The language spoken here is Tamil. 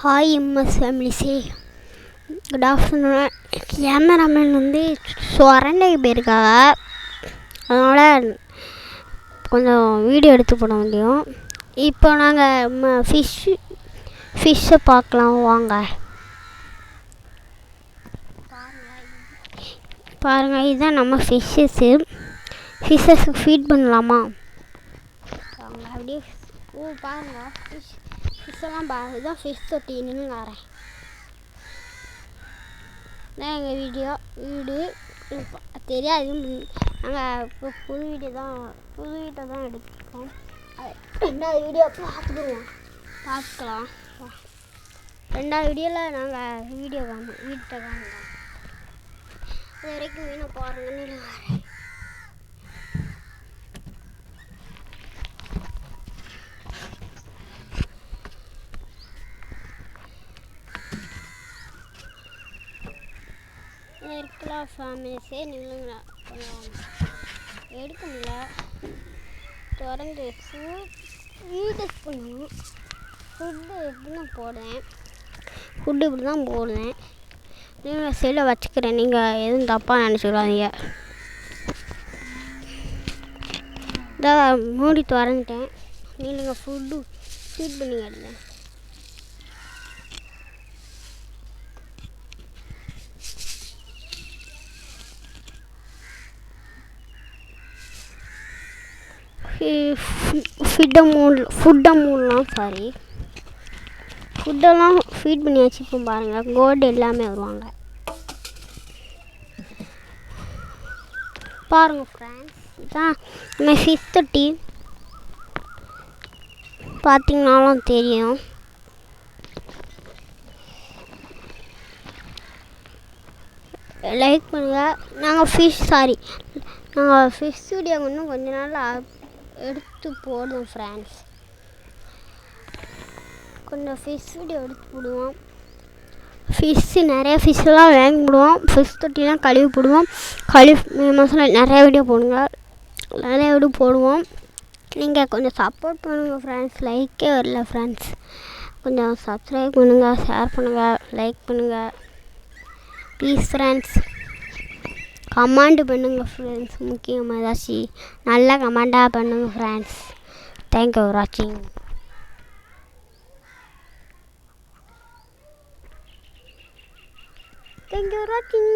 ஹாய் எம்எஸ் ஃபேமிலிஸே, குட் ஆஃப்டர்நூன். கேமராமேன் சொரண்டைக்கு போயிருக்காங்க, அதனால் கொஞ்சம் வீடியோ எடுத்து போட முடியும். இப்போ நாங்கள் ஃபிஷ்ஷை பார்க்கலாம் வாங்க. பாருங்கள், இதுதான் நம்ம ஃபிஷ்ஷஸுக்கு ஃபீட் பண்ணலாமா? வாங்க அப்படியே. பாருங்கள், ஃபிஷ்ஷெல்லாம் இதுதான் ஃபிஷ் தொட்டின்னு வரேன். இதான் எங்கள் வீடு தெரியாது. நாங்கள் இப்போ புது வீட்டை தான் எடுத்துருக்கோம். ரெண்டாவது வீடியோ பார்க்கலாம். ரெண்டாவது வீடியோவில் நாங்கள் வீட்டை காணுவோம். அது வரைக்கும் மீனை பாருங்கன்னு வரேன். இருக்கலாம் ஃபேமிலிஸே, நில்லுங்களா கொஞ்சம் எடுக்க முடியல. திறந்து வீடு பண்ணணும். ஃபுட்டு இப்படி தான் போடுவேன். நீங்கள் செல்லை வச்சுக்கிறேன், நீங்கள் எதுவும் தப்பாக நினச்சிடாதீங்க. இதான் மூடி திறந்துட்டேன். நீங்கள் ஃபுட்டு ஃபீட் பண்ணி எடுங்க. ஃபுட்டெல்லாம் ஃபீட் பண்ணி வச்சுப்போம். பாருங்கள், கோல்டு எல்லாமே வருவாங்க. பாருங்கள் ஃப்ரெண்ட்ஸ், இதுதான் நம்ம ஃபிஷ் தொட்டி. பார்த்தீங்கன்னாலும் தெரியும். லைக் பண்ணுங்கள். நாங்கள் ஃபிஷ் வீடியோ இன்னும் கொஞ்ச நாள் எடுத்து போடுவோம் ஃப்ரெண்ட்ஸ். கொஞ்சம் ஃபிஷ் வீடியோ எடுத்து போடுவோம். நிறைய ஃபிஷ்ஷெல்லாம் வாங்கி போடுவோம். ஃபிஷ் தொட்டிலாம் கழுவி போடுவோம். மாதம் நிறைய வீடியோ போடுவோம். நீங்கள் கொஞ்சம் சப்போர்ட் பண்ணுங்கள் ஃப்ரெண்ட்ஸ். லைக்கே வரல ஃப்ரெண்ட்ஸ். கொஞ்சம் சப்ஸ்கிரைப் பண்ணுங்கள், ஷேர் பண்ணுங்கள், லைக் பண்ணுங்கள் ப்ளீஸ் ஃப்ரெண்ட்ஸ். கமெண்ட் பண்ணுங்கள் ஃப்ரெண்ட்ஸ். முக்கியமாக ஏதாச்சும் நல்ல கமெண்டாக பண்ணுங்கள் ஃப்ரெண்ட்ஸ். தேங்க்யூ ஃபார் வாட்சிங். Thank you for watching.